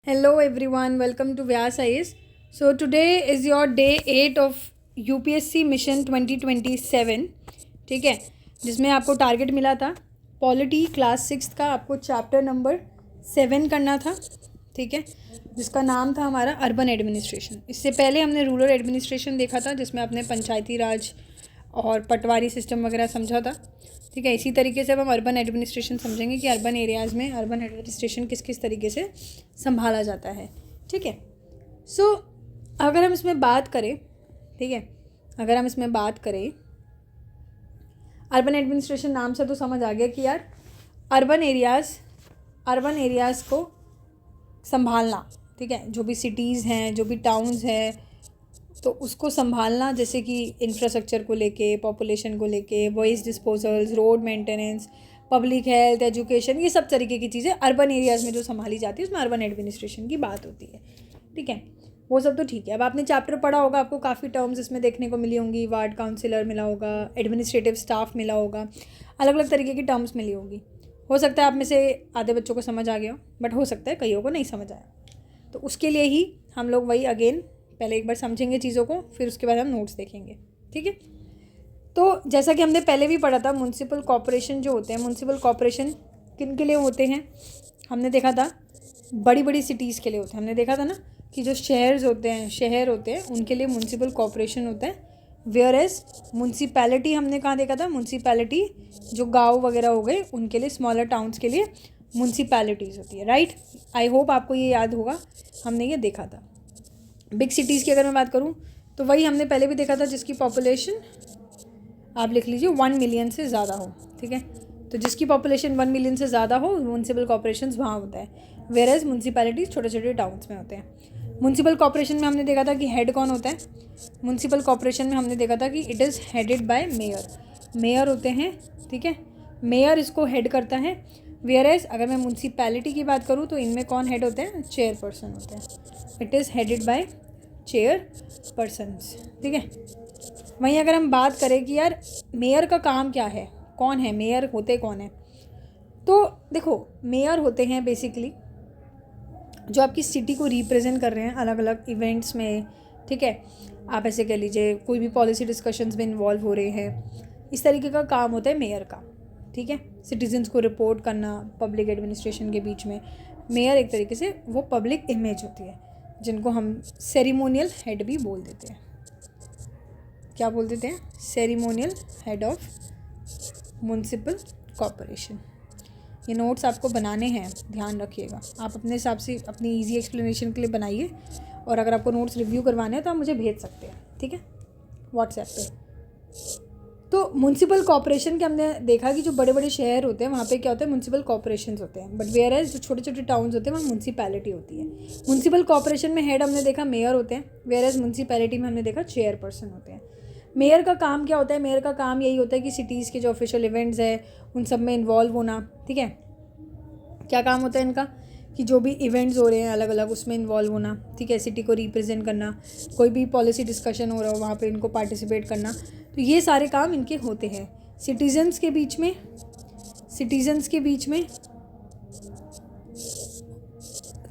Hello everyone, welcome to Vyas IAS. So today is your day 8 of UPSC mission 2027. ठीक है, जिसमें आपको target मिला था पॉलिटी क्लास 6 का, आपको चैप्टर नंबर 7 करना था. ठीक है, जिसका नाम था हमारा अर्बन एडमिनिस्ट्रेशन. इससे पहले हमने रूरल एडमिनिस्ट्रेशन देखा था, जिसमें आपने पंचायती राज और पटवारी सिस्टम वगैरह समझा था. ठीक है, इसी तरीके से अब हम अर्बन एडमिनिस्ट्रेशन समझेंगे कि अर्बन एरियाज़ में अर्बन एडमिनिस्ट्रेशन किस किस तरीके से संभाला जाता है. ठीक है, सो अगर हम इसमें बात करें, ठीक है, अगर हम इसमें बात करें अर्बन एडमिनिस्ट्रेशन नाम से तो समझ आ गया कि यार अर्बन एरियाज़ को संभालना. ठीक है, जो भी सिटीज़ हैं, जो भी टाउन्स हैं, तो उसको संभालना, जैसे कि इंफ्रास्ट्रक्चर को लेके, पॉपुलेशन को लेके, waste disposals, road maintenance, public health, education, ये सब तरीके की चीज़ें अर्बन एरियाज़ में जो संभाली जाती है उसमें अर्बन एडमिनिस्ट्रेशन की बात होती है. ठीक है, वो सब तो ठीक है. अब आपने चैप्टर पढ़ा होगा, आपको काफ़ी टर्म्स इसमें देखने को मिली होंगी. वार्ड काउंसिलर मिला होगा, एडमिनिस्ट्रेटिव स्टाफ मिला होगा, अलग अलग तरीके की टर्म्स मिली होगी. हो सकता है आप में से आधे बच्चों को समझ आ गया हो, बट हो सकता है कईयों को नहीं समझ आया. तो उसके लिए ही हम लोग वही अगेन पहले एक बार समझेंगे चीज़ों को, फिर उसके बाद हम नोट्स देखेंगे. ठीक है, तो जैसा कि हमने पहले भी पढ़ा था, म्यूनसिपल कॉर्पोरेशन जो होते हैं, म्यूनसिपल कॉर्पोरेशन किन के लिए होते हैं हमने देखा था, बड़ी बड़ी सिटीज़ के लिए होते हैं. हमने देखा था ना कि जो शहर होते हैं उनके लिए म्यूनसिपल कॉर्पोरेशन होता है. वेयर एज म्यूनसिपैलिटी हमने कहाँ देखा था, म्यूनसिपैलिटी जो गाँव वगैरह हो गए उनके लिए, स्मॉलर टाउन्स के लिए म्यूनसिपैलिटीज़ होती है. राइट, आई होप आपको ये याद होगा, हमने ये देखा था. बिग सिटीज़ की अगर मैं बात करूँ तो वही हमने पहले भी देखा था, जिसकी पॉपुलेशन आप लिख लीजिए 1 मिलियन से ज़्यादा हो. ठीक है, तो जिसकी पॉपुलेशन 1 मिलियन से ज़्यादा हो, म्यूनसिपल कॉर्पोरेशंस वहाँ होता है. वेयर एज म्यूनसिपैलिटीज़ छोटे छोटे टाउन्स में होते हैं. म्यूनसिपल कॉर्पोरेशन में हमने देखा था कि हेड कौन होता है. म्यूनसिपल कॉर्पोरेशन में हमने देखा था कि it is headed by mayor. Mayor होते हैं. ठीक है, मेयर इसको हेड करता है. वेयर एज अगर मैं म्यूनसिपैलिटी की बात करूँ तो इनमें कौन हेड होते हैं, चेयरपर्सन होते हैं. It is headed by chairpersons. ठीक है, वहीं अगर हम बात करें कि यार मेयर का काम क्या है, कौन है मेयर, होते कौन है, तो देखो मेयर होते हैं बेसिकली जो आपकी सिटी को रिप्रेजेंट कर रहे हैं अलग अलग इवेंट्स में. ठीक है, आप ऐसे कह लीजिए कोई भी पॉलिसी डिस्कशंस में इन्वॉल्व हो रहे हैं, इस तरीके का काम होता है मेयर का. ठीक है, सिटीजन्स को रिपोर्ट करना पब्लिक एडमिनिस्ट्रेशन के बीच में. मेयर एक तरीके से वो पब्लिक इमेज होती है, जिनको हम सेरिमोनियल हेड भी बोल देते हैं. क्या बोल देते हैं, ceremonial head of municipal corporation. ये नोट्स आपको बनाने हैं, ध्यान रखिएगा. आप अपने हिसाब से अपनी इजी एक्सप्लेनेशन के लिए बनाइए, और अगर आपको नोट्स रिव्यू करवाने हैं तो आप मुझे भेज सकते हैं. ठीक है, व्हाट्सएप पे. तो म्यूनसिपल कॉर्पोरेशन के हमने देखा कि जो बड़े बड़े शहर होते हैं वहाँ पे क्या होता है, म्यूनसिपल कॉर्पोरेशंस होते हैं. बट वेयर एज जो छोटे छोटे टाउन्स होते हैं वहाँ म्यूनसिपैलिटी होती है. म्यूनसिपल कॉर्पोरेशन में हेड हमने देखा मेयर होते हैं, वेयर एज म्यूनसिपैलिटी में हमने देखा चेयरपर्सन होते हैं. मेयर का काम क्या होता है, मेयर का काम यही होता है कि सिटीज़ के जो ऑफिशियल इवेंट्स है उन सब में इन्वॉल्व होना. ठीक है, क्या काम होता है इनका, कि जो भी इवेंट्स हो रहे हैं अलग अलग उसमें इन्वॉल्व होना. ठीक है, सिटी को रिप्रेजेंट करना, कोई भी पॉलिसी डिस्कशन हो रहा हो वहाँ पे इनको पार्टिसिपेट करना. तो ये सारे काम इनके होते हैं. सिटीजन्स के बीच में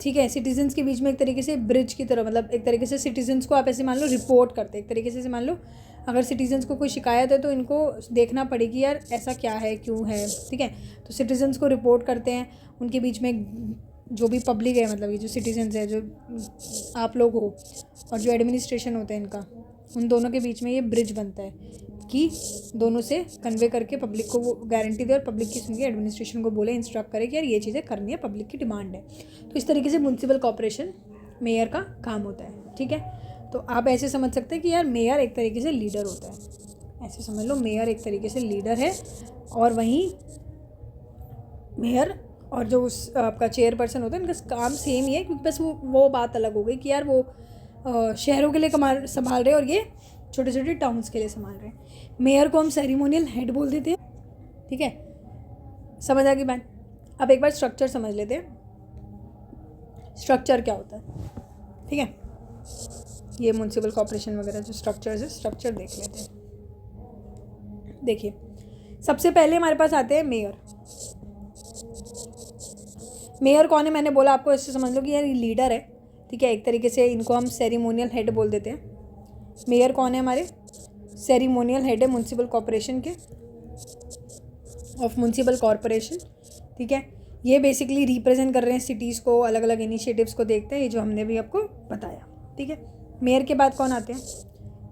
ठीक है, सिटीजन्स के बीच में एक तरीके से ब्रिज की तरह, मतलब एक तरीके से सिटीजन्स को आप ऐसे मान लो रिपोर्ट करते हैं. एक तरीके से मान लो अगर सिटीजन्स को कोई शिकायत है तो इनको देखना पड़ेगी यार ऐसा क्या है, क्यों है. ठीक है, तो सिटीजन्स को रिपोर्ट करते हैं. उनके बीच में जो भी पब्लिक है, मतलब ये जो सिटीजन्स है, जो आप लोग हो, और जो एडमिनिस्ट्रेशन होता है इनका, उन दोनों के बीच में ये ब्रिज बनता है कि दोनों से कन्वे करके पब्लिक को वो गारंटी दे, और पब्लिक की सुन के एडमिनिस्ट्रेशन को बोले, इंस्ट्रक्ट करे कि यार ये चीज़ें करनी है, पब्लिक की डिमांड है. तो इस तरीके से म्यूनसिपल कॉर्पोरेशन मेयर का काम होता है. ठीक है, तो आप ऐसे समझ सकते हैं कि यार मेयर एक तरीके से लीडर होता है. ऐसे समझ लो मेयर एक तरीके से लीडर है, और वहीं मेयर और जो उस आपका चेयरपर्सन होता है इनका काम सेम ही है, क्योंकि बस वो बात अलग हो गई कि यार वो शहरों के लिए संभाल रहे हैं और ये छोटे छोटे टाउन्स के लिए संभाल रहे हैं. मेयर को हम सेरिमोनियल हेड बोल देते हैं. ठीक है, समझ आ गई बात. अब एक बार स्ट्रक्चर समझ लेते हैं, स्ट्रक्चर क्या होता है. ठीक है, ये म्यूनसिपल कॉर्पोरेशन वगैरह जो स्ट्रक्चर्स है, स्ट्रक्चर देख लेते हैं. देखिए, सबसे पहले हमारे पास आते हैं मेयर. मेयर कौन है मैंने बोला आपको, इससे समझ लो कि यार ये लीडर है, ठीक है। एक तरीके से इनको हम सेरेमोनियल हेड बोल देते हैं। मेयर कौन है हमारे, सेरेमोनियल हेड है म्युनिसिपल कॉरपोरेशन के, ऑफ म्युनिसिपल कॉरपोरेशन, ठीक है। ये बेसिकली रिप्रेजेंट कर रहे हैं सिटीज़ को, अलग अलग इनिशिएटिव्स को देखते हैं, ये जो हमने भी आपको बताया, ठीक है। मेयर के बाद कौन आते हैं,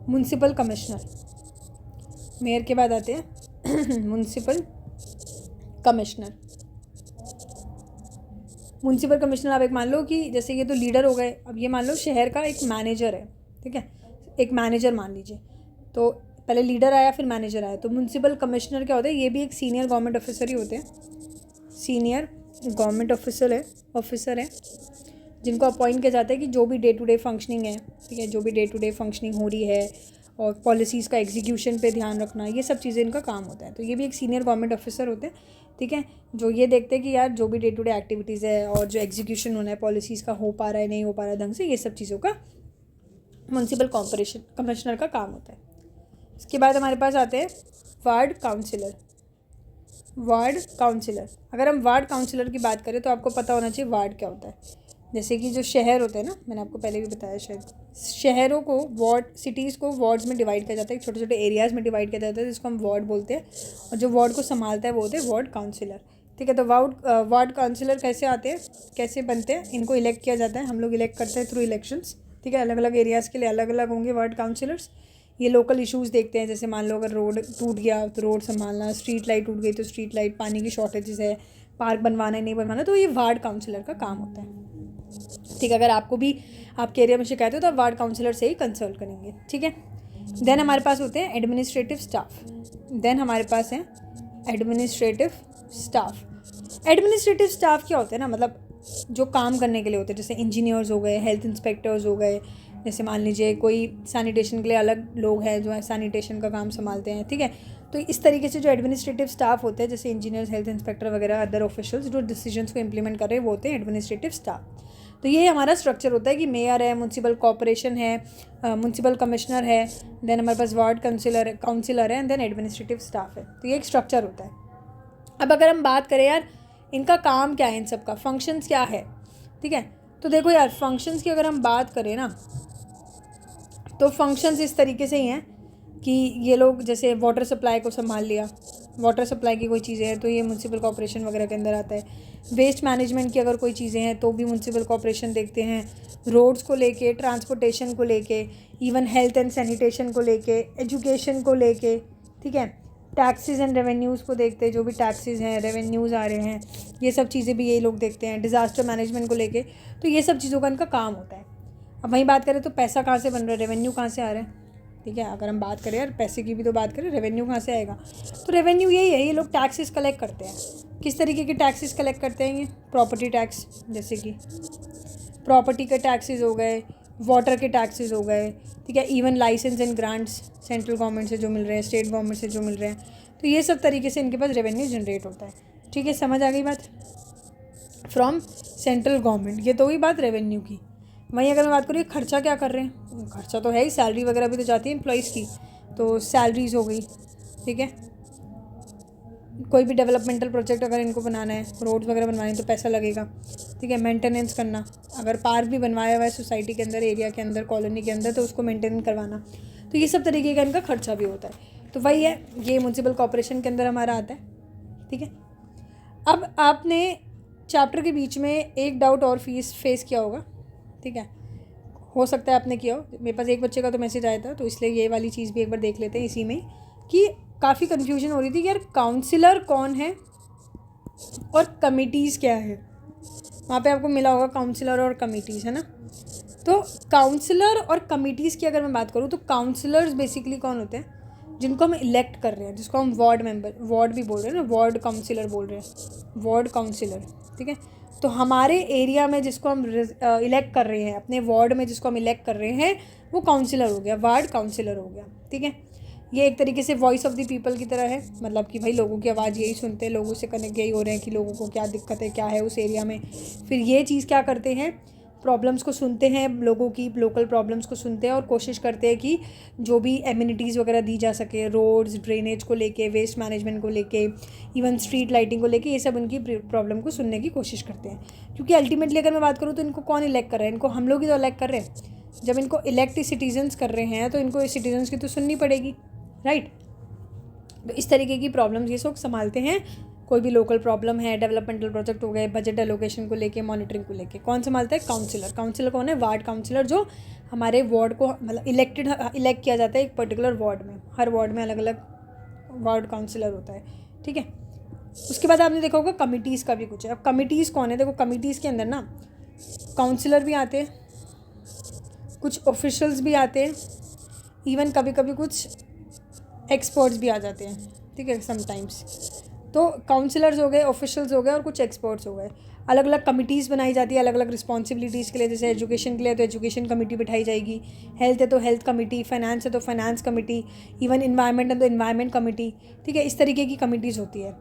म्युनिसिपल कमिश्नर। मेयर के बाद आते हैं म्युनिसिपल कमिश्नर। म्युनिसिपल कमिश्नर आप एक मान लो कि जैसे ये तो लीडर हो गए, अब ये मान लो शहर का एक मैनेजर है, ठीक है, एक मैनेजर मान लीजिए। तो पहले लीडर आया फिर मैनेजर आया, तो म्युनिसिपल कमिश्नर क्या होता है, ये भी एक सीनियर गवर्नमेंट ऑफिसर ही होते हैं, सीनियर गवर्नमेंट ऑफिसर है जिनको अपॉइंट किया जाता है कि जो भी डे टू डे फंक्शनिंग है, ठीक है, जो भी डे टू डे फंक्शनिंग हो रही है और पॉलिसीज़ का एग्जीक्यूशन पे ध्यान रखना, ये सब चीज़ें इनका काम होता है। तो ये भी एक सीनियर गवर्नमेंट ऑफिसर होते हैं, ठीक है, जो ये देखते हैं कि यार जो भी डे टू डे एक्टिविटीज़ है और जो एग्जीक्यूशन होना है पॉलिसीज़ का हो पा रहा है नहीं हो पा रहा है ढंग से, ये सब चीज़ों का म्युनिसिपल कॉर्पोरेशन कमिश्नर का काम होता है। इसके बाद हमारे पास आते हैं वार्ड काउंसिलर। वार्ड काउंसिलर, अगर हम वार्ड काउंसिलर की बात करें तो आपको पता होना चाहिए वार्ड क्या होता है। जैसे कि जो शहर होते हैं ना, मैंने आपको पहले भी बताया शायद, शहरों को वार्ड, सिटीज़ को वार्ड्स में डिवाइड किया जाता है, छोटे छोटे एरियाज़ में डिवाइड किया जाता है जिसको हम वार्ड बोलते हैं, और जो वार्ड को संभालता है वो होते हैं वार्ड काउंसिलर, ठीक है। तो वार्ड काउंसिलर कैसे आते हैं, कैसे बनते हैं, इनको इलेक्ट किया जाता है, हम लोग इलेक्ट करते हैं थ्रू इलेक्शंस, ठीक है। अलग अलग एरियाज़ के लिए अलग अलग होंगे वार्ड काउंसिलर्स। ये लोकल इश्यूज़ देखते हैं, जैसे मान लो अगर रोड टूट गया तो रोड संभालना, स्ट्रीट लाइट टूट गई तो स्ट्रीट लाइट, पानी की शॉर्टेजेस है, पार्क बनवाना है नहीं बनवाना, तो ये वार्ड काउंसिलर का काम होता है, ठीक है। अगर आपको भी आपके एरिया में शिकायत हो तो आप वार्ड काउंसिलर से ही कंसल्ट करेंगे, ठीक है। देन हमारे पास होते हैं एडमिनिस्ट्रेटिव स्टाफ। देन हमारे पास हैं एडमिनिस्ट्रेटिव स्टाफ। एडमिनिस्ट्रेटिव स्टाफ क्या होते हैं ना, मतलब जो काम करने के लिए होते हैं, जैसे इंजीनियर्स हो गए, हेल्थ इंस्पेक्टर्स हो गए, जैसे मान लीजिए कोई सैनिटेशन के लिए अलग लोग हैं जो है सैनिटेशन का काम संभालते हैं, ठीक है। तो इस तरीके से जो एडमिनिस्ट्रेटिव स्टाफ होते हैं, जैसे इंजीनियर्स, हेल्थ इंस्पेक्टर वगैरह, अदर ऑफिशियल्स जो डिसीजंस को इंप्लीमेंट कर रहे हैं, वो होते हैं एडमिनिस्ट्रेटिव स्टाफ। तो ये हमारा स्ट्रक्चर होता है कि मेयर है, म्युनिसिपल कॉर्पोरेशन है, म्युनिसिपल कमिश्नर है, देन हमारे पास वार्ड काउंसिलर है एंड देन एडमिनिस्ट्रेटिव स्टाफ है। तो ये एक स्ट्रक्चर होता है। अब अगर हम बात करें यार इनका काम क्या है, इन सब का फंक्शंस क्या है, ठीक है। तो देखो यार फंक्शंस की अगर हम बात करें ना, तो फंक्शंस इस तरीके से ही हैं कि ये लोग जैसे वाटर सप्लाई को संभाल लिया, वाटर सप्लाई की कोई चीज़ें हैं तो ये म्युनिसिपल कॉर्पोरेशन वगैरह के अंदर आता है। वेस्ट मैनेजमेंट की अगर कोई चीज़ें हैं तो भी म्युनिसिपल कॉर्पोरेशन देखते हैं। रोड्स को लेके, ट्रांसपोर्टेशन को लेके, इवन हेल्थ एंड सैनिटेशन को लेके, एजुकेशन को लेके, ठीक है। टैक्सेस एंड रेवेन्यूज़ को देखते हैं, जो भी टैक्सेस हैं, रेवेन्यूज़ आ रहे हैं, ये सब चीज़ें भी ये लोग देखते हैं। डिज़ास्टर मैनेजमेंट को लेके, तो ये सब चीज़ों का इनका काम होता है। अब वहीं बात करें तो पैसा कहाँ से बन रहा है, रेवेन्यू कहाँ से आ रहा है, ठीक है। अगर हम बात करें यार पैसे की भी तो बात करें, रेवेन्यू कहाँ से आएगा, तो रेवेन्यू यही है, ये लोग टैक्सेस कलेक्ट करते हैं। किस तरीके के टैक्सेस कलेक्ट करते हैं, ये प्रॉपर्टी टैक्स, जैसे कि प्रॉपर्टी के टैक्सेस हो गए, वाटर के टैक्सेस हो गए, ठीक है। Even licence and grants central government से जो मिल रहे हैं, स्टेट गवर्नमेंट से जो मिल रहे हैं, तो ये सब तरीके से इनके पास रेवेन्यू जनरेट होता है, ठीक है। समझ आ गई बात, फ्रॉम सेंट्रल गवर्नमेंट। ये तो हुई बात रेवेन्यू की। वहीं अगर मैं बात करूँ खर्चा क्या कर रहे हैं, खर्चा तो है ही, सैलरी वगैरह भी तो जाती है एम्प्लॉइज़ की, तो सैलरीज हो गई, ठीक है। कोई भी डेवलपमेंटल प्रोजेक्ट अगर इनको बनाना है, रोड्स वगैरह बनवाने तो पैसा लगेगा, ठीक है। मेंटेनेंस करना, अगर पार्क भी बनवाया हुआ है सोसाइटी के अंदर, एरिया के अंदर, कॉलोनी के अंदर, तो उसको मेंटेन करवाना, तो ये सब तरीके का इनका खर्चा भी होता है। तो वही है, ये म्युनिसिपल कॉर्पोरेशन के अंदर हमारा आता है, ठीक है। अब आपने चैप्टर के बीच में एक डाउट और फेस किया होगा, ठीक है, हो सकता है आपने किया हो। मेरे पास एक बच्चे का तो मैसेज आया था, तो इसलिए ये वाली चीज़ भी एक बार देख लेते हैं इसी में, कि काफ़ी कन्फ्यूजन हो रही थी कि यार काउंसिलर कौन है और कमिटीज़ क्या है। वहाँ पे आपको मिला होगा काउंसिलर और कमिटीज़, है ना। तो काउंसिलर और कमिटीज़ की अगर मैं बात करूँ तो काउंसिलर्स बेसिकली कौन होते हैं, जिनको हम इलेक्ट कर रहे हैं, जिसको हम वार्ड मेंबर, वार्ड भी बोल रहे हैं ना, वार्ड काउंसिलर बोल रहे हैं, वार्ड काउंसिलर, ठीक है। तो हमारे एरिया में जिसको हम इलेक्ट कर रहे हैं, अपने वार्ड में जिसको हम इलेक्ट कर रहे हैं, वो काउंसिलर हो गया, वार्ड काउंसिलर हो गया, ठीक है। ये एक तरीके से वॉइस ऑफ द पीपल की तरह है, मतलब कि भाई लोगों की आवाज़ यही सुनते हैं, लोगों से कनेक्ट यही हो रहे हैं कि लोगों को क्या दिक्कत है, क्या है उस एरिया में। फिर ये चीज़ क्या करते हैं प्रॉब्लम्स को सुनते हैं, लोगों की लोकल प्रॉब्लम्स को सुनते हैं और कोशिश करते हैं कि जो भी एमिनिटीज़ वगैरह दी जा सके, रोड्स, ड्रेनेज को लेके, वेस्ट मैनेजमेंट को लेके, इवन स्ट्रीट लाइटिंग को लेके, ये सब उनकी प्रॉब्लम को सुनने की कोशिश करते हैं। क्योंकि अल्टीमेटली अगर मैं बात करूँ तो इनको कौन इलेक्ट कर रहा है? इनको हम लोग ही तो इलेक्ट कर रहे हैं। जब इनको इलेक्ट सिटीजन्स कर रहे हैं तो इनको सिटीजन्स की तो सुननी पड़ेगी, राइट। तो इस तरीके की प्रॉब्लम्स ये सब संभालते हैं। कोई भी लोकल प्रॉब्लम है, डेवलपमेंटल प्रोजेक्ट हो गए, बजट एलोकेशन को लेके, मॉनिटरिंग को लेके, कौन संभालता है? काउंसिलर। काउंसिलर कौन है? वार्ड काउंसिलर, जो हमारे वार्ड को मतलब इलेक्ट किया जाता है एक पर्टिकुलर वार्ड में। हर वार्ड में अलग अलग वार्ड काउंसिलर होता है, ठीक है। उसके बाद आपने देखा होगा कमिटीज़ का भी कुछ है। अब कमिटीज़ कौन है? देखो कमिटीज़ के अंदर ना काउंसिलर भी आते हैं, कुछ ऑफिशियल्स भी आते हैं, इवन कभी कभी कुछ एक्सपर्ट्स भी आ जाते हैं, ठीक है, समटाइम्स। तो काउंसिलर्स हो गए, ऑफिशियल्स हो गए और कुछ एक्सपर्ट्स हो गए। अलग अलग कमिटीज़ बनाई जाती है अलग अलग रिस्पॉन्सिबिलिटीज़ के लिए। जैसे एजुकेशन के लिए तो एजुकेशन कमेटी बिठाई जाएगी, हेल्थ है तो हेल्थ कमेटी, फाइनेंस है तो फाइनेंस कमेटी, इवन इन्वायरमेंट है तो इन्वायरमेंट कमेटी, ठीक है। इस तरीके की कमिटीज़ होती है।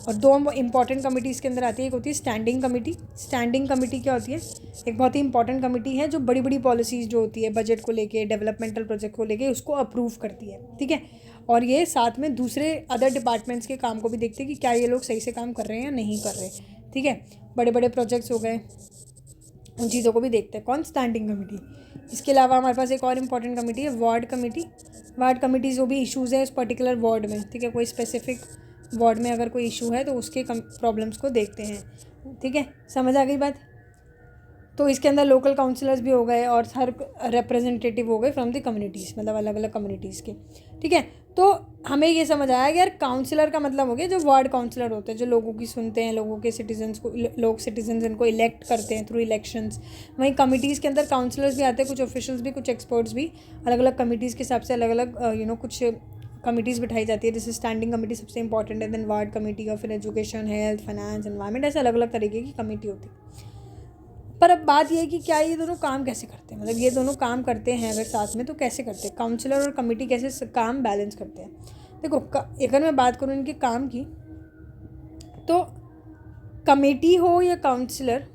और दो इंपॉर्टेंट कमिटीज़ के अंदर आती है, एक होती है स्टैंडिंग कमेटी। स्टैंडिंग कमेटी क्या होती है? एक बहुत ही इंपॉर्टेंट कमेटी है जो बड़ी बड़ी पॉलिसीज़ जो होती है बजट को लेके, डेवलपमेंटल प्रोजेक्ट को लेके, उसको अप्रूव करती है, ठीक है। और ये साथ में दूसरे अदर डिपार्टमेंट्स के काम को भी देखते हैं कि क्या ये लोग सही से काम कर रहे हैं या नहीं कर रहे, ठीक है। बड़े बड़े प्रोजेक्ट्स हो गए, उन चीज़ों को भी देखते हैं। कौन? Standing committee. इसके अलावा हमारे पास एक और इम्पॉर्टेंट कमेटी है वार्ड कमेटी। वार्ड कमेटी जो भी इश्यूज़ हैं उस पर्टिकुलर वार्ड में, ठीक है, कोई स्पेसिफिक वार्ड में अगर कोई इशू है तो उसके प्रॉब्लम्स को देखते हैं, ठीक है। समझ आ गई बात? तो इसके अंदर लोकल काउंसिलर्स भी हो गए और हर रिप्रेजेंटेटिव हो गए फ्रॉम द कम्युनिटीज़, मतलब अलग अलग कम्युनिटीज़ के, ठीक है। तो हमें ये समझ आया कि यार काउंसिलर का मतलब हो गया जो वार्ड काउंसिलर होते हैं, जो लोगों की सुनते हैं, लोगों के सिटीजन्स को, लोग सिटीजन्स इनको इलेक्ट करते हैं थ्रू इलेक्शंस। वहीं कमिटीज़ के अंदर काउंसिलर्स भी आते हैं, कुछ ऑफिशियल्स भी, कुछ एक्सपर्ट्स भी। अलग अलग कमिटीज़ के हिसाब से अलग अलग कुछ कमिटीज़ बिठाई जाती है। जैसे स्टैंडिंग कमेटी सबसे इंपॉर्टेंट है, देन वार्ड कमेटी, और फिर एजुकेशन, हेल्थ, फाइनेंस, एनवायरनमेंट, ऐसे अलग अलग तरीके की कमेटी होती है। पर अब बात ये है कि क्या ये दोनों काम कैसे करते हैं? मतलब ये दोनों काम करते हैं अगर साथ में तो कैसे करते हैं? काउंसलर और कमेटी कैसे काम बैलेंस करते हैं? देखो अगर मैं बात करूँ इनके काम की, तो कमेटी हो या काउंसलर,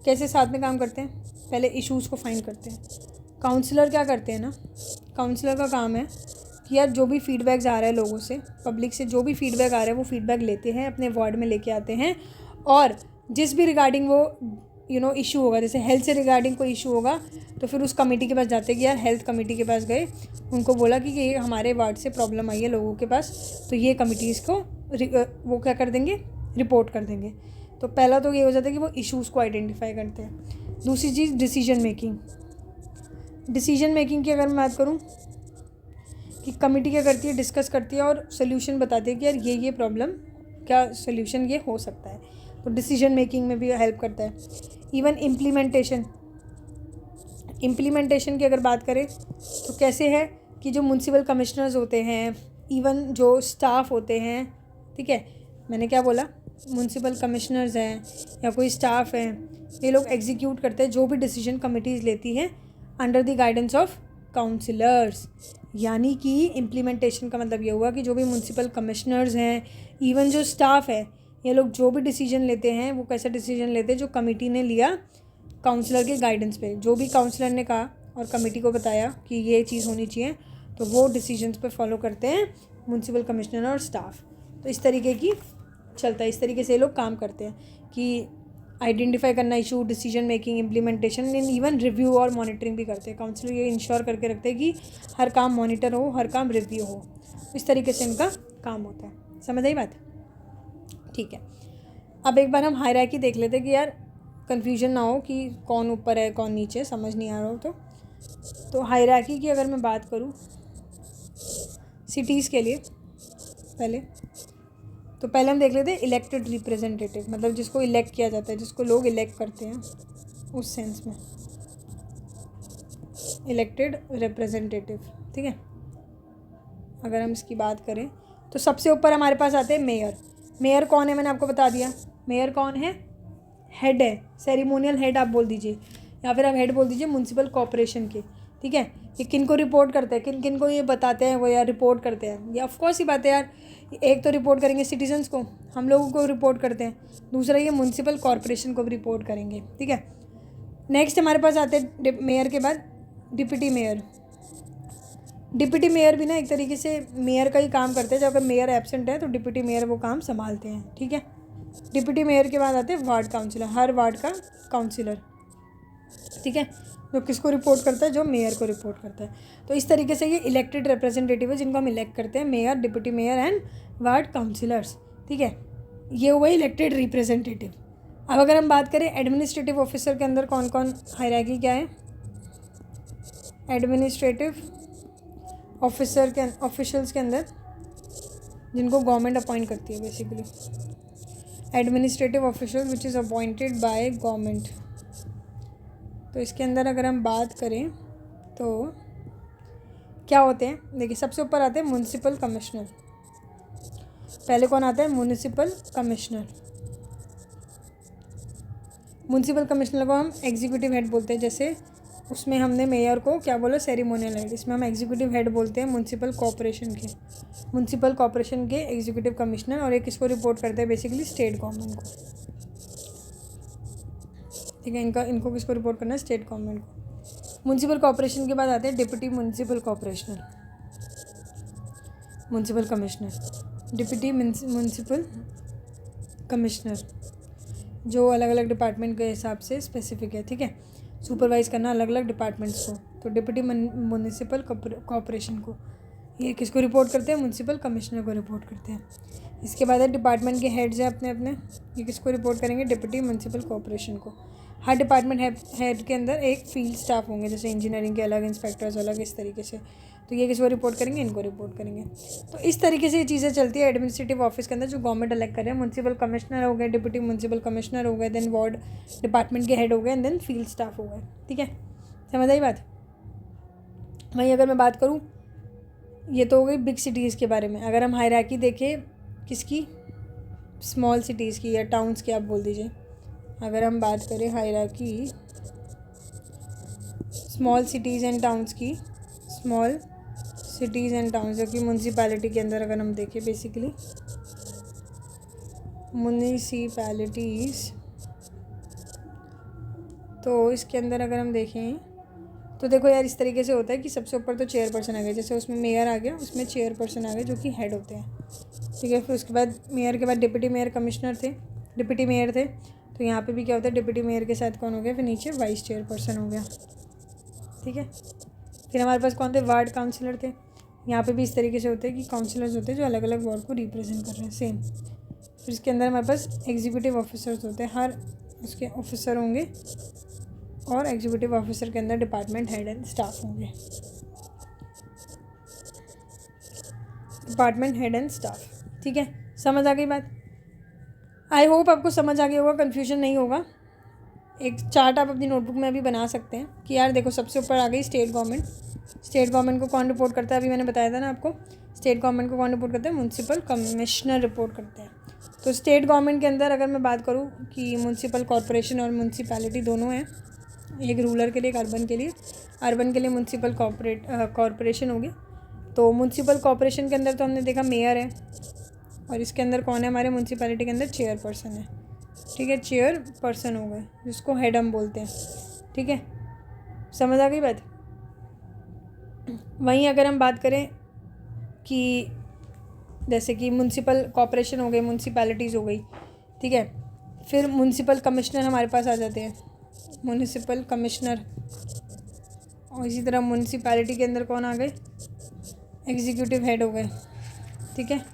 कैसे साथ में काम करते हैं? पहले इश्यूज़ को फाइंड करते हैं। काउंसलर क्या करते हैं ना, काउंसलर का काम है कि यार जो भी फीडबैक्स आ रहा है लोगों से, पब्लिक से जो भी फीडबैक आ रहा है वो फीडबैक लेते हैं, अपने वार्ड में लेके आते हैं, और जिस भी रिगार्डिंग वो इशू होगा, जैसे हेल्थ से रिगार्डिंग कोई इशू होगा तो फिर उस कमेटी के पास जाते हैं कि यार हेल्थ कमेटी के पास गए, उनको बोला कि ये हमारे वार्ड से प्रॉब्लम आई है लोगों के पास, तो ये कमिटीज़ को वो क्या कर देंगे? रिपोर्ट कर देंगे। तो पहला तो ये हो जाता है कि वो इश्यूज़ को आइडेंटिफाई करते हैं। दूसरी चीज़ डिसीजन मेकिंग की अगर मैं बात करूँ कि कमेटी क्या करती है, डिस्कस करती है और सोल्यूशन बताती है कि यार ये प्रॉब्लम क्या सोल्यूशन ये हो सकता है, तो डिसीजन मेकिंग में भी हेल्प करता है। इवन इम्प्लीमेंटेशन की अगर बात करें तो कैसे है कि जो म्यूनसिपल कमिश्नर्स होते हैं, इवन जो स्टाफ होते हैं, ठीक है, मैंने क्या बोला, म्यूनसिपल कमिश्नर्स हैं या कोई स्टाफ है, ये लोग एग्जीक्यूट करते हैं जो भी डिसीजन कमिटीज़ लेती हैं under the guidance of councillors. यानी कि इम्प्लीमेंटेशन का मतलब ये हुआ कि जो भी म्यूनसिपल कमिश्नर्स हैं, इवन जो स्टाफ है, ये लोग जो भी डिसीजन लेते हैं वो कैसा डिसीजन लेते हैं? जो कमेटी ने लिया काउंसलर के गाइडेंस पे, जो भी काउंसलर ने कहा और कमेटी को बताया कि ये चीज़ होनी चाहिए, तो वो डिसीजंस पे फॉलो करते हैं म्यूनसिपल कमिश्नर और स्टाफ। तो इस तरीके की चलता है, इस तरीके से ये लोग काम करते हैं कि आइडेंटिफाई करना issue, decision making, implementation, even review और मॉनिटरिंग भी करते हैं। काउंसलर ये इंश्योर करके रखते हैं कि हर काम मॉनिटर हो, हर काम रिव्यू हो। इस तरीके से इनका काम होता है। समझ आई बात? ठीक है। अब एक बार हम हायरार्की देख लेते हैं कि यार कन्फ्यूजन ना हो कि कौन ऊपर है कौन नीचे, समझ नहीं आ रहा हो तो हायरार्की की अगर मैं बात करूँ सिटीज़ के लिए, पहले हम देख लेते हैं इलेक्टेड रिप्रेजेंटेटिव, मतलब जिसको इलेक्ट किया जाता है, जिसको लोग इलेक्ट करते हैं, उस सेंस में इलेक्टेड रिप्रेजेंटेटिव, ठीक है। अगर हम इसकी बात करें तो सबसे ऊपर हमारे पास आते हैं मेयर। मेयर कौन है? मैंने आपको बता दिया। मेयर कौन है? हेड है, सेरेमोनियल हेड आप बोल दीजिए, या फिर आप हेड बोल दीजिए म्यूनसिपल कॉर्पोरेशन के, ठीक है। ये किन को रिपोर्ट करते हैं, किन को ये बताते हैं वो यार रिपोर्ट करते हैं? ये ऑफकोर्स ही बात है यार, एक तो रिपोर्ट करेंगे सिटीजन्स को, हम लोगों को रिपोर्ट करते हैं, दूसरा ये म्यूनसिपल कॉरपोरेशन को भी रिपोर्ट करेंगे, ठीक है। नेक्स्ट हमारे पास आते हैं मेयर के बाद डिप्टी मेयर। डिप्टी मेयर भी ना एक तरीके से मेयर का ही काम करते हैं, जब अगर मेयर एब्सेंट है तो डिप्टी मेयर वो काम संभालते हैं, ठीक है। डिप्टी मेयर के बाद आते हैं वार्ड काउंसिलर, हर वार्ड का काउंसिलर, ठीक है, जो किसको रिपोर्ट करता है, जो मेयर को रिपोर्ट करता है। तो इस तरीके से ये इलेक्टेड रिप्रेजेंटेटिव है जिनको हम इलेक्ट करते हैं, mayor, deputy mayor and ward councillors, ठीक है। ये हुआ इलेक्टेड रिप्रेजेंटेटिव। अब अगर हम बात करें एडमिनिस्ट्रेटिव ऑफिसर के अंदर कौन कौन हायरार्की क्या है, एडमिनिस्ट्रेटिव ऑफिसर के ऑफिशियल्स के अंदर जिनको गवर्नमेंट अपॉइंट करती है, basically administrative official which is appointed by government. तो इसके अंदर अगर हम बात करें तो क्या होते हैं, देखिए सबसे ऊपर आते हैं म्यूनसिपल कमिश्नर। पहले कौन आता है, म्यूनसिपल कमिश्नर। म्यूनसिपल कमिश्नर को हम एग्जीक्यूटिव हेड बोलते हैं, जैसे उसमें हमने मेयर को क्या बोला, सेरेमोनियल हेड, इसमें हम एग्जीक्यूटिव हेड बोलते हैं म्यूनसिपल कॉर्पोरेशन के, म्यूनसिपल कॉर्पोरेशन के एग्जीक्यूटिव कमिश्नर। और एक किसको रिपोर्ट करते हैं, बेसिकली स्टेट गवर्नमेंट को, ठीक है। इनको किसको रिपोर्ट करना है, स्टेट गवर्नमेंट को। म्यूनसिपल कॉर्पोरेशन के बाद आते हैं deputy municipal corporationer, municipal commissioner, deputy municipal commissioner, जो अलग अलग डिपार्टमेंट के हिसाब से स्पेसिफिक है, ठीक है, सुपरवाइज करना अलग अलग डिपार्टमेंट्स को। तो डिप्टी म्यूनसिपल कॉर्पोरेशन को ये किसको रिपोर्ट करते हैं, म्यूनसिपल कमिश्नर को रिपोर्ट करते हैं। इसके बाद है डिपार्टमेंट के हेड्स हैं अपने अपने, ये किसको रिपोर्ट करेंगे, डिप्टी म्यूनसिपल कॉर्पोरेशन को। हर डिपार्टमेंट हेड के अंदर एक फील्ड स्टाफ होंगे, जैसे इंजीनियरिंग के अलग, इंस्पेक्टर्स अलग, इस तरीके से। तो ये किसको रिपोर्ट करेंगे, इनको रिपोर्ट करेंगे। तो इस तरीके से ये चीज़ें चलती है एडमिनिस्ट्रेटिव ऑफिस के अंदर जो गवर्नमेंट अलग कर रहे हैं। म्यूनसिपल कमिश्नर हो गए, डिप्टी म्यूनसिपल कमिश्नर हो गए, देन वार्ड डिपार्टमेंट के हेड हो गए, एंड देन फील्ड स्टाफ हो गए, ठीक है, समझ आई बात। वहीं अगर मैं बात करूँ, ये तो हो गई बिग सिटीज़ के बारे में। अगर हम हायरार्की देखें किसकी, स्मॉल सिटीज़ की या टाउन्स की आप बोल दीजिए। अगर हम बात करें hierarchy small cities and towns की, स्मॉल सिटीज़ एंड टाउन्स जो कि म्यूनसिपैलिटी के अंदर अगर हम देखें, बेसिकली म्यूनसिपैलिटीज़, तो इसके अंदर अगर हम देखें तो देखो यार इस तरीके से होता है कि सबसे ऊपर तो चेयरपर्सन आ गया, जैसे उसमें मेयर आ गया, उसमें चेयरपर्सन आ गया जो कि हेड होते हैं, ठीक है। फिर उसके बाद मेयर के बाद डिप्टी मेयर कमिश्नर थे, डिप्टी मेयर थे। तो यहाँ पे भी क्या होता है, डिप्टी मेयर के साथ कौन हो गया, फिर नीचे वाइस चेयरपर्सन हो गया, ठीक है। फिर हमारे पास कौन थे, वार्ड काउंसिलर थे। यहाँ पे भी इस तरीके से होते हैं कि काउंसिलर्स होते हैं जो अलग अलग वार्ड को रिप्रेजेंट कर रहे हैं, सेम। फिर इसके अंदर हमारे पास एग्जीक्यूटिव ऑफिसर्स होते हैं, हर उसके ऑफिसर होंगे, और एग्जीक्यूटिव ऑफिसर के अंदर डिपार्टमेंट हेड एंड स्टाफ होंगे, डिपार्टमेंट हेड एंड स्टाफ, ठीक है। समझ आ गई बात, आई होप आपको समझ आ गया होगा, कन्फ्यूजन नहीं होगा। एक चार्ट आप अपनी नोटबुक में अभी बना सकते हैं कि यार देखो सबसे ऊपर आ गई स्टेट गवर्नमेंट। स्टेट गवर्नमेंट को कौन रिपोर्ट करता है, अभी मैंने बताया था ना आपको, स्टेट गवर्नमेंट को कौन रिपोर्ट करता है, म्यूनसिपल कमिश्नर रिपोर्ट करते हैं। तो स्टेट गवर्नमेंट के अंदर अगर मैं बात करूँ कि म्यूनसिपल कॉर्पोरेशन और म्यूनसिपैलिटी दोनों हैं, एक रूरल के लिए, एक अर्बन के लिए। अर्बन के लिए म्यूनसिपल कॉर्पोरेशन होगी। तो म्यूनसिपल कॉर्पोरेशन के अंदर तो हमने देखा मेयर है, और इसके अंदर कौन है, हमारे म्यूनसिपैलिटी के अंदर चेयरपर्सन है, ठीक है, चेयरपर्सन हो गए जिसको हेड हम बोलते हैं, ठीक है, समझ आ गई बात। वहीं अगर हम बात करें कि जैसे कि म्यूनसिपल कॉर्पोरेशन हो गई, म्यूनसिपैलिटीज़ हो गई, ठीक है, फिर म्यूनसिपल कमिश्नर हमारे पास आ जाते हैं, म्यूनसिपल कमिश्नर। और इसी तरह म्यूनसिपैलिटी के अंदर कौन आ गए, एग्जीक्यूटिव हेड हो गए, ठीक है।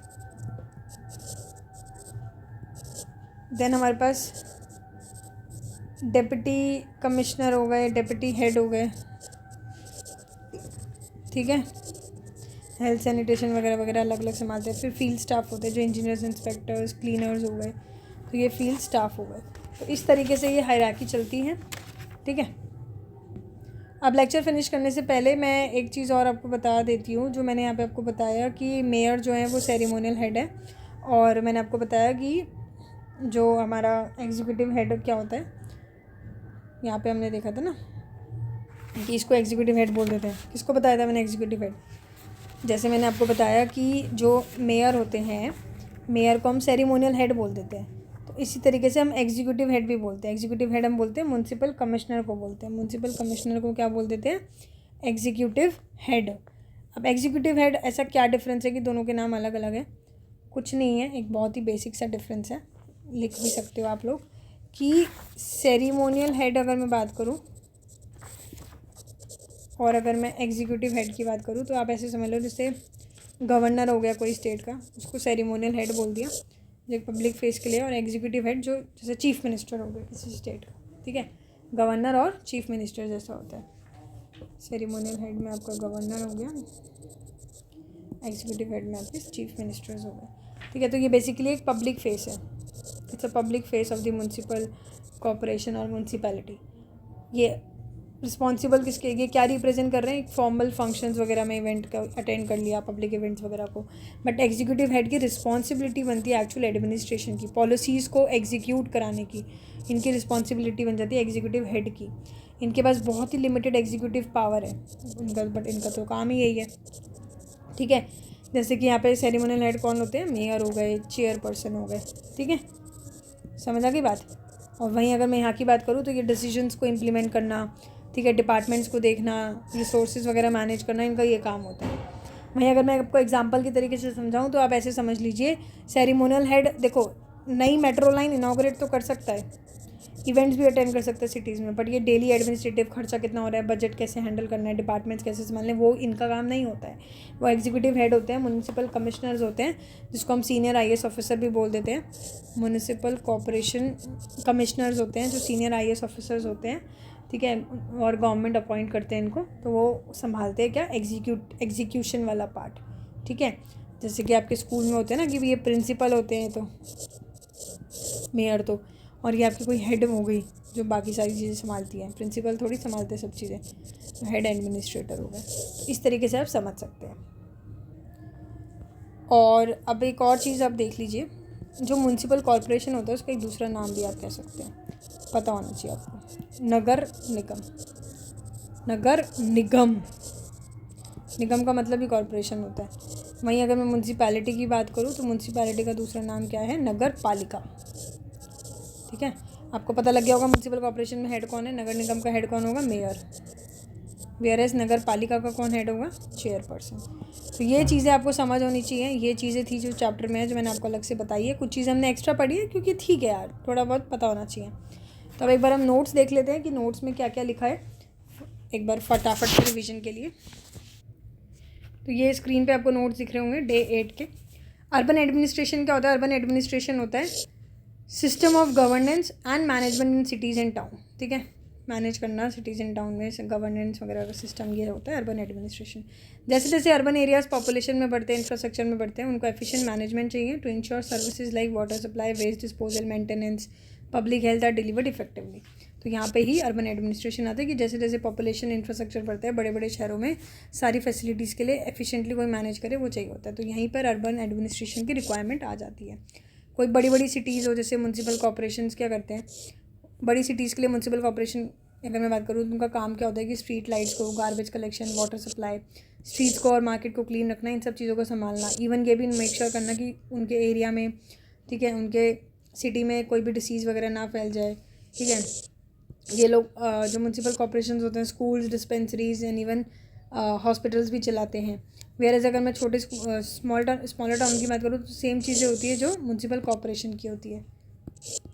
देन हमारे पास डिप्टी कमिश्नर हो गए, डिप्टी हेड हो गए, ठीक है। हेल्थ सैनिटेशन वगैरह वगैरह अलग अलग संभालते हैं। फिर फील्ड स्टाफ होते हैं जो इंजीनियर्स, इंस्पेक्टर्स, क्लीनर्स हो गए, तो ये फील्ड स्टाफ हो गए। तो इस तरीके से ये हायरार्की चलती है, ठीक है। अब लेक्चर फिनिश करने से पहले मैं एक चीज़ और आपको बता देती हूँ, जो मैंने यहाँ पे आपको बताया कि मेयर जो है वो सेरेमोनियल हेड है, और मैंने आपको बताया कि जो हमारा एग्जीक्यूटिव हेड क्या होता है, यहाँ पे हमने देखा था ना कि इसको एग्जीक्यूटिव हेड बोल देते हैं। किसको बताया था मैंने, एग्जीक्यूटिव हेड। जैसे मैंने आपको बताया कि जो मेयर होते हैं मेयर को हम सेरेमोनियल हेड बोल देते हैं। तो इसी तरीके से हम एग्जीक्यूटिव हेड भी बोलते हैं। एग्जीक्यूटिव हेड हम बोलते हैं म्युनिसिपल कमिश्नर को बोलते हैं। म्युनिसिपल कमिश्नर को क्या बोल देते हैं? Executive head. अब एग्जीक्यूटिव हेड ऐसा क्या डिफरेंस है कि दोनों के नाम अलग अलग हैं? कुछ नहीं है, एक बहुत ही बेसिक सा डिफरेंस है, लिख भी सकते हो आप लोग कि सेरेमोनियल हेड अगर मैं बात करूं और अगर मैं एग्जीक्यूटिव हेड की बात करूं तो आप ऐसे समझ लो जैसे गवर्नर हो गया कोई स्टेट का, उसको सेरेमोनियल हेड बोल दिया जो पब्लिक फेस के लिए, और एग्जीक्यूटिव हेड जो जैसे चीफ मिनिस्टर हो गया किसी स्टेट का, ठीक है, गवर्नर और चीफ मिनिस्टर जैसा होता है। सेरेमोनियल हेड में आपका गवर्नर हो गया, एग्जीक्यूटिव हेड में आपके चीफ मिनिस्टर्स हो गए, ठीक है। तो ये बेसिकली एक पब्लिक फेस है, it's a public face of the municipal corporation और म्यूनसिपैलिटी। ये रिस्पॉन्सिबल किसके, ये क्या रिप्रेजेंट कर रहे हैं? एक फॉर्मल फंक्शंस वगैरह में इवेंट का अटेंड कर लिया, पब्लिक इवेंट्स वगैरह को। बट एग्जीक्यूटिव हेड की रिस्पॉन्सिबिलिटी बनती है एक्चुअल एडमिनिस्ट्रेशन की, पॉलिसीज़ को एग्जीक्यूट कराने की इनकी रिस्पॉन्सिबिलिटी बन जाती है एग्जीक्यूटिव हेड की। इनके पास बहुत ही लिमिटेड एग्जीक्यूटिव पावर है इनका, बट इनका तो काम ही यही है, ठीक है। जैसे कि यहाँ पे सेरेमोनियल हेड कौन होते हैं? मेयर हो गए, चेयरपर्सन हो गए, ठीक है, समझ आ गई बात। और वहीं अगर मैं यहाँ की बात करूँ तो ये डिसीजंस को इम्प्लीमेंट करना, ठीक है, डिपार्टमेंट्स को देखना, रिसोर्सेज वगैरह मैनेज करना, इनका ये काम होता है। वहीं अगर मैं आपको एग्जांपल की तरीके से समझाऊँ तो आप ऐसे समझ लीजिए, सेरेमोनियल हेड देखो नई मेट्रो लाइन इनाग्रेट तो कर सकता है, इवेंट्स भी अटेंड कर सकते हैं सिटीज़ में, बट ये डेली एडमिनिस्ट्रेटिव खर्चा कितना हो रहा है, बजट कैसे हैंडल करना है, डिपार्टमेंट्स कैसे संभालने, वो इनका काम नहीं होता है। वो एग्जीक्यूटिव हेड होते हैं, म्युनिसिपल कमिश्नर्स होते हैं, जिसको हम सीनियर IAS ऑफिसर भी बोल देते हैं। म्युनिसिपल कॉरपोरेशन कमिश्नर्स होते हैं जो सीनियर IAS ऑफिसर्स होते हैं, ठीक है, और गवर्नमेंट अपॉइंट करते हैं इनको, तो वो संभालते हैं क्या? एग्जीक्यूशन वाला पार्ट, ठीक है। जैसे कि आपके स्कूल में होते हैं ना कि ये प्रिंसिपल होते हैं, तो मेयर तो, और ये आपकी कोई हेड हो गई जो बाकी सारी चीज़ें संभालती है, प्रिंसिपल थोड़ी संभालते सब चीज़ें, तो हेड एडमिनिस्ट्रेटर हो गए। तो इस तरीके से आप समझ सकते हैं। और अब एक और चीज़ आप देख लीजिए, जो म्युनिसिपल कॉरपोरेशन होता है उसका एक दूसरा नाम भी आप कह सकते हैं, पता होना चाहिए आपको, नगर निगम। नगर निगम, निगम का मतलब ही कॉरपोरेशन होता है। वहीं अगर मैं म्यूनसिपैलिटी की बात करूँ तो म्यूनसिपैलिटी का दूसरा नाम क्या है? नगर पालिका, ठीक है। आपको पता लग गया होगा म्यूनसिपल कॉर्पोरेशन में हेड कौन है, नगर निगम का हेड कौन होगा? मेयर। वेयरएस नगर पालिका का कौन हेड होगा? चेयरपर्सन। तो ये चीज़ें आपको समझ होनी चाहिए। ये चीज़ें थी जो चैप्टर में है, जो मैंने आपको अलग से बताई है। कुछ चीज़ें हमने एक्स्ट्रा पढ़ी है क्योंकि ठीक है यार, थोड़ा बहुत पता होना चाहिए। तो अब एक बार हम नोट्स देख लेते हैं कि नोट्स में क्या क्या लिखा है, एक बार फटाफट से रिविजन के लिए। तो ये स्क्रीन पे आपको नोट्स दिख रहे होंगे डे 8 के। अर्बन एडमिनिस्ट्रेशन क्या होता है? अर्बन एडमिनिस्ट्रेशन होता है system of governance and management in cities and town, ठीक है, मैनेज करना सिटीज़ एंड टाउन में गवर्नेंस वगैरह का सिस्टम, ये होता है अर्बन एडमिनिस्ट्रेशन। जैसे जैसे अर्बन एरियाज पॉपुलेशन में बढ़ते हैं, इंफ्रास्ट्रक्चर में बढ़ते हैं, उनको एफिशिएंट मैनेजमेंट चाहिए to ensure services like water supply, waste disposal, maintenance, public health are delivered effectively. तो यहाँ पे ही अर्बन एडमिनिस्ट्रेशन आता है कि जैसे जैसे पॉपुलेशन इंफ्रास्ट्रक्चर बढ़ता है, बड़े बड़े शहरों में सारी फैसिलिटीज़ के लिए एफिशिएंटली कोई मैनेज करे, वो चाहिए होता है। तो यहीं पर अर्बन एडमिनिस्ट्रेशन की रिक्वायरमेंट आ जाती है। कोई बड़ी बड़ी सिटीज़ हो, जैसे म्यूनसिपल कॉर्पोरेशंस क्या करते हैं, बड़ी सिटीज़ के लिए म्यूनसिपल कॉर्पोरेशन अगर मैं बात करूँ तो उनका काम क्या होता है कि स्ट्रीट लाइट्स को, garbage collection, water supply, streets को और मार्केट को क्लीन रखना, इन सब चीज़ों को संभालना। इवन ये भी मेक श्योर करना कि उनके एरिया में, ठीक है, उनके सिटी में कोई भी डिसीज़ वगैरह ना फैल जाए, ठीक है। ये लोग जो म्यूनसिपल कॉर्पोरेशन होते हैं schools, dispensaries and even hospitals भी चलाते हैं। वेयर अगर मैं छोटे स्मॉलर टाउन की बात करूँ तो सेम चीज़ें होती है जो म्यूनसिपल कॉर्पोरेशन की होती है।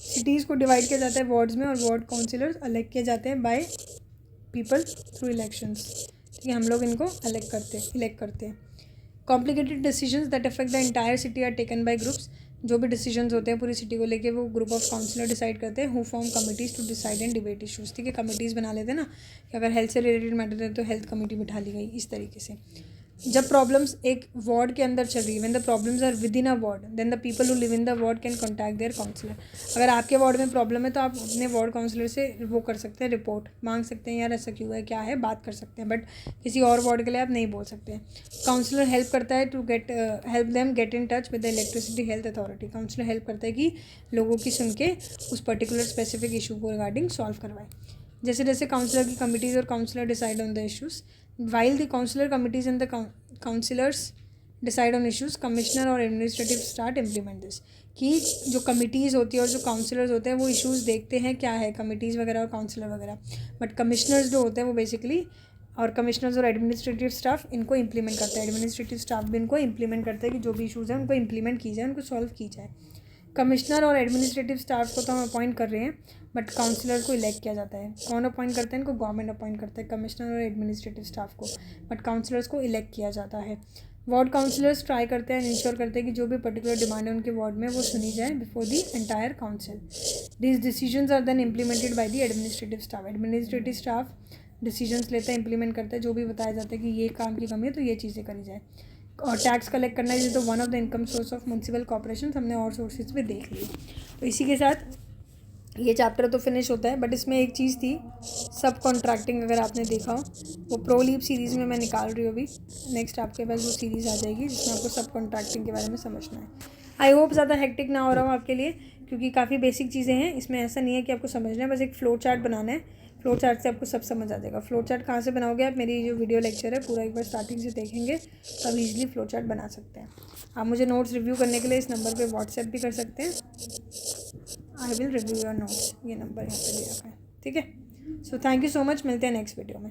सिटीज़ को डिवाइड किया जाता है वार्ड्स में, और वार्ड काउंसिलर्स अलग किए जाते हैं बाय पीपल थ्रू इलेक्शंस, ठीक है, हम लोग इनको इलेक्ट करते हैं। Complicated decisions that affect the entire city are taken by groups. जो भी डिसीजंस होते हैं पूरी सिटी को लेके वो ग्रुप ऑफ काउंसिलर डिसाइड करते हैं, who form committees to decide and debate issues, ठीक है। कमिटीज़ बना लेते हैं ना कि अगर हेल्थ से रिलेटेड मैटर है तो हेल्थ कमेटी बिठा ली गई, इस तरीके से। जब प्रॉब्लम्स एक वार्ड के अंदर चल रही है, when the problems are within a ward, then the people who live in the ward can contact their councillor. अगर आपके वार्ड में प्रॉब्लम है तो आप अपने वार्ड काउंसलर से वो कर सकते हैं, रिपोर्ट मांग सकते हैं, यार ऐसा क्यों है, क्या है, बात कर सकते हैं, बट किसी और वार्ड के लिए आप नहीं बोल सकते। काउंसलर हेल्प करता है to help them get in touch with the electricity health authority. Councillor help करता है कि लोगों की सुन के उस पर्टिकुलर स्पेसिफिक इशू को रिगार्डिंग सॉल्व करवाए। जैसे जैसे काउंसलर की कमिटीज़ और councillor decide on the issues, while the councillor committees and the councillors decide on issues, commissioner और एडमिनिस्ट्रेटिव स्टाफ इम्प्लीमेंट दिस। कि जो कमिटीज़ होती है और जो काउंसलर्स होते हैं वो इश्यूज़ देखते हैं क्या है, कमिटीज़ वगैरह और काउंसलर वगैरह, बट कमिश्नर्स जो होते हैं वो बेसिकली, और कमिश्नर्स और एडमिनिस्ट्रेटिव स्टाफ इनको इम्प्लीमेंट करता है। एडमिनिस्ट्रेटिव स्टाफ भी इनको इम्प्लीमेंट करता है कि जो भी इशूज़ हैं उनको इम्प्लीमेंट की जाए, उनको सॉल्व की जाए। कमिश्नर और एडमिनिस्ट्रेटिव स्टाफ को तो हम अपॉइंट कर रहे हैं, बट काउंसलर को इलेक्ट किया जाता है। कौन अपॉइंट करता है इनको? गवर्नमेंट अपॉइंट करता है कमिश्नर और एडमिनिस्ट्रेटिव स्टाफ को, बट काउंसलर्स को इलेक्ट किया जाता है। वार्ड काउंसलर्स ट्राई करते हैं, इंश्योर करते हैं कि जो भी पर्टिकुलर डिमांड है उनके वार्ड में वो सुनी जाए before the entire council. This decisions are then implemented by the administrative staff. Administrative staff decisions लेता है, इंप्लीमेंट करता है, जो भी बताया जाता है कि ये काम की कमी है तो ये चीज़ें करी जाए। और टैक्स कलेक्ट करना is the one of the income source of municipal corporation. हमने और सोर्सेज भी देख लिए। तो इसी के साथ ये चैप्टर तो फिनिश होता है, बट इसमें एक चीज़ थी सब कॉन्ट्रैक्टिंग, अगर आपने देखा हो वो प्रोलीप सीरीज़ में मैं निकाल रही हूँ अभी। नेक्स्ट आपके पास वो सीरीज़ आ जाएगी जिसमें आपको सब कॉन्ट्रैक्टिंग के बारे में समझना है। आई होप ज़्यादा हेक्टिक ना हो रहा हो आपके लिए, क्योंकि काफ़ी बेसिक चीज़ें हैं इसमें। ऐसा नहीं है कि आपको समझना है, बस एक फ्लो चार्ट बनाना है। फ्लो चार्ट से आपको सब समझ आ जाएगा। फ्लो चार्ट कहाँ से बनाओगे आप? मेरी जो वीडियो लेक्चर है पूरा एक बार स्टार्टिंग से देखेंगे तब ईजिली फ्लो चार्ट बना सकते हैं। आप मुझे नोट्स रिव्यू करने के लिए इस नंबर पे व्हाट्सएप भी कर सकते हैं। I will review your notes, ये नंबर यहाँ पे दिया हुआ है, ठीक है। So thank you so much, मिलते हैं नेक्स्ट वीडियो में।